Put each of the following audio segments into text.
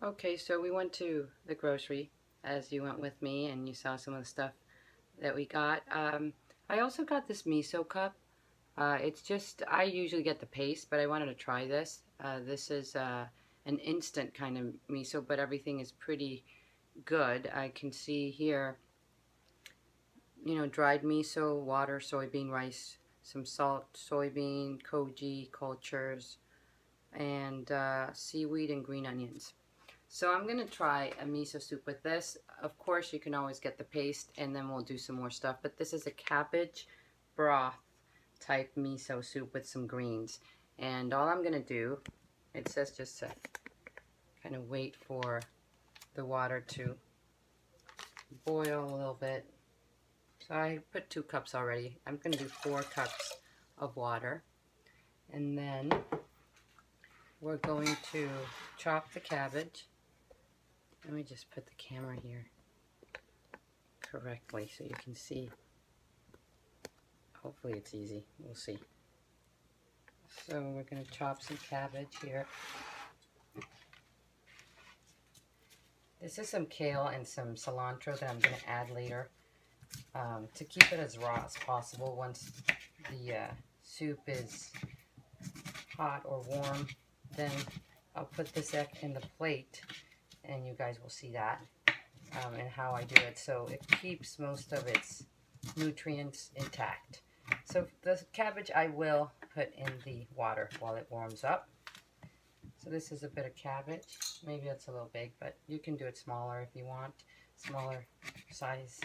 Okay, so we went to the grocery as you went with me and you saw some of the stuff that we got. I also got this miso cup. It's just, I usually get the paste, but I wanted to try this. This is an instant kind of miso, but everything is pretty good. I can see here, dried miso, water, soybean, rice, some salt, soybean, koji, cultures, and seaweed and green onions. So I'm going to try a miso soup with this. Of course, you can always get the paste, and then we'll do some more stuff. But this is a cabbage broth type miso soup with some greens. And all I'm going to do, it says just to kind of wait for the water to boil a little bit. So I put 2 cups already. I'm going to do 4 cups of water. And then we're going to chop the cabbage. Let me just put the camera here correctly so you can see. Hopefully it's easy. We'll see. So we're going to chop some cabbage here. This is some kale and some cilantro that I'm going to add later to keep it as raw as possible. Once the soup is hot or warm, then I'll put this in the plate, and you guys will see that and how I do it. So it keeps most of its nutrients intact. So the cabbage I will put in the water while it warms up. So this is a bit of cabbage. Maybe it's a little big, but you can do it smaller if you want. Smaller size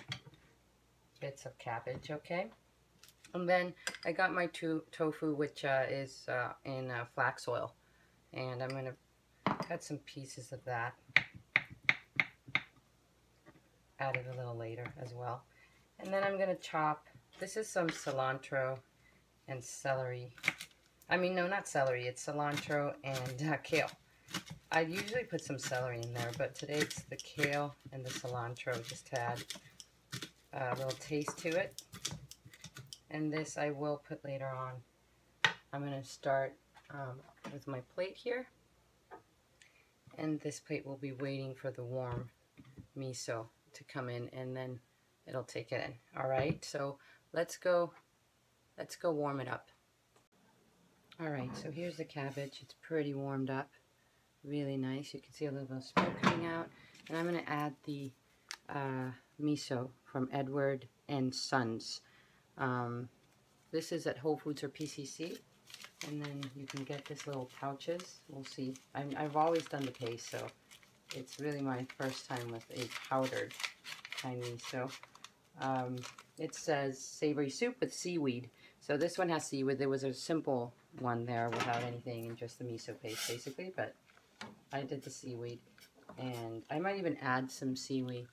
bits of cabbage, okay? And then I got my tofu, which is in flax oil. And I'm going to cut some pieces of that. Add it a little later as well. And then I'm going to chop, this is some cilantro and celery. I mean, no, not celery, it's cilantro and kale. I usually put some celery in there, but today it's the kale and the cilantro just to add a little taste to it. And this I will put later on. I'm going to start with my plate here. And this plate will be waiting for the warm miso to come in, and then it'll take it in. All right, so let's go warm it up. All right, so here's the cabbage. It's pretty warmed up, really nice. You can see a little bit of smoke coming out, and I'm going to add the miso from Edward and Sons. This is at Whole Foods or PCC, and then you can get this little pouches. We'll see. I've always done the paste, so it's really my first time with a powdered kind miso. It says savory soup with seaweed. So this one has seaweed. There was a simple one there without anything and just the miso paste basically, but I did the seaweed, and I might even add some seaweed.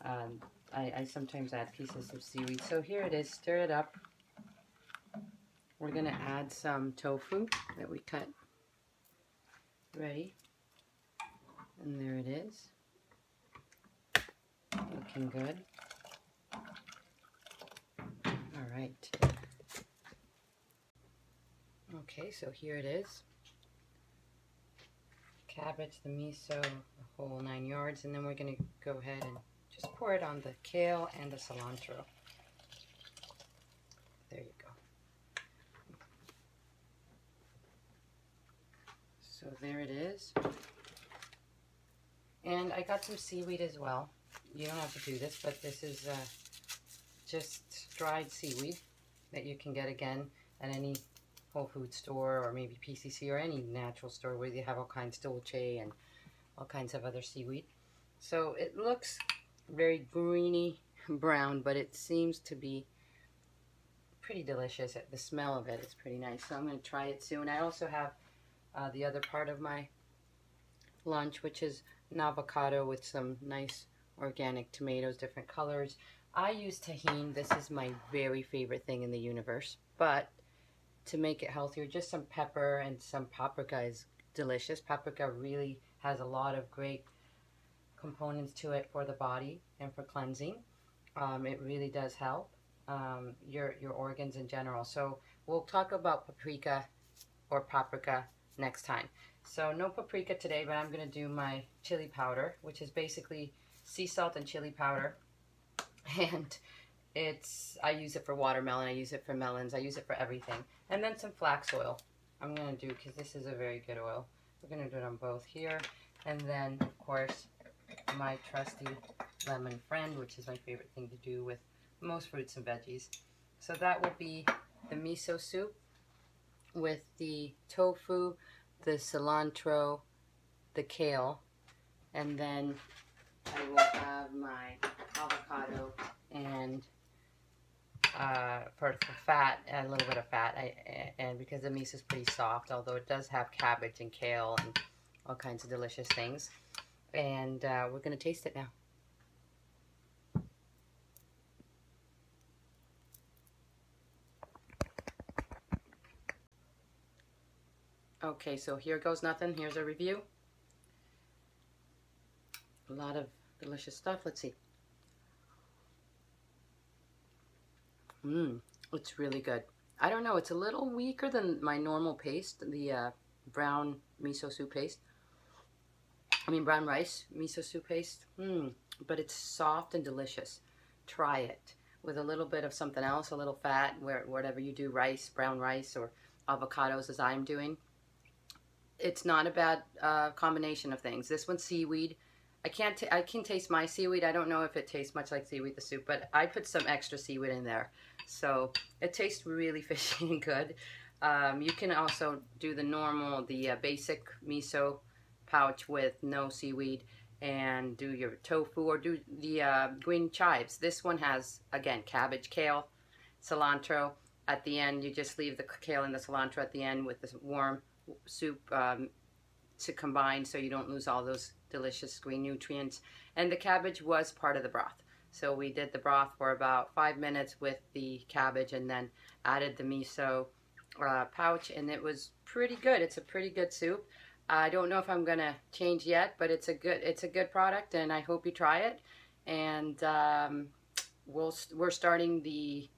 I sometimes add pieces of seaweed. So here it is. Stir it up. We're going to add some tofu that we cut ready. And there it is. Looking good. All right. Okay, so here it is. Cabbage, the miso, the whole 9 yards, and then we're going to go ahead and just pour it on the kale and the cilantro. There you go. So there it is. And I got some seaweed as well. You don't have to do this, but this is just dried seaweed that you can get again at any Whole Foods store or maybe PCC or any natural store where they have all kinds of dolce and all kinds of other seaweed. So it looks very greeny brown, but it seems to be pretty delicious. The smell of it is pretty nice. So I'm going to try it soon. I also have the other part of my lunch, which is an avocado with some nice organic tomatoes, different colors. I use tahini. This is my very favorite thing in the universe. But to make it healthier, just some pepper and some paprika is delicious. Paprika really has a lot of great components to it for the body and for cleansing. It really does help your organs in general. So we'll talk about paprika next time. So no paprika today, but I'm going to do my chili powder, which is basically sea salt and chili powder. And I use it for watermelon, I use it for melons, I use it for everything. And then some flax oil I'm going to do, because this is a very good oil. We're going to do it on both here. And then, of course, my trusty lemon friend, which is my favorite thing to do with most fruits and veggies. So that will be the miso soup with the tofu, the cilantro, the kale, and then I will have my avocado and for fat, a little bit of fat, and because the miso is pretty soft, although it does have cabbage and kale and all kinds of delicious things. And we're going to taste it now. Okay, so here goes nothing. Here's a review. A lot of delicious stuff. Let's see. It's really good. I don't know, it's a little weaker than my normal paste, the brown miso soup paste. I mean brown rice miso soup paste. But it's soft and delicious. Try it with a little bit of something else, a little fat, whatever you do, rice, brown rice, or avocados as I'm doing. It's not a bad combination of things. This one's seaweed. I can taste my seaweed. I don't know if it tastes much like seaweed, the soup, but I put some extra seaweed in there. So it tastes really fishy and good. You can also do the normal, the basic miso pouch with no seaweed and do your tofu, or do the green chives. This one has, again, cabbage, kale, cilantro. At the end, you just leave the kale and the cilantro at the end with this warm soup to combine so you don't lose all those delicious green nutrients. And the cabbage was part of the broth. So we did the broth for about 5 minutes with the cabbage and then added the miso pouch, and it was pretty good. It's a pretty good soup. I don't know if I'm gonna change yet, but it's a good product, and I hope you try it. And we're starting the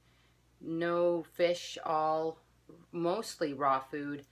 no fish, all mostly raw food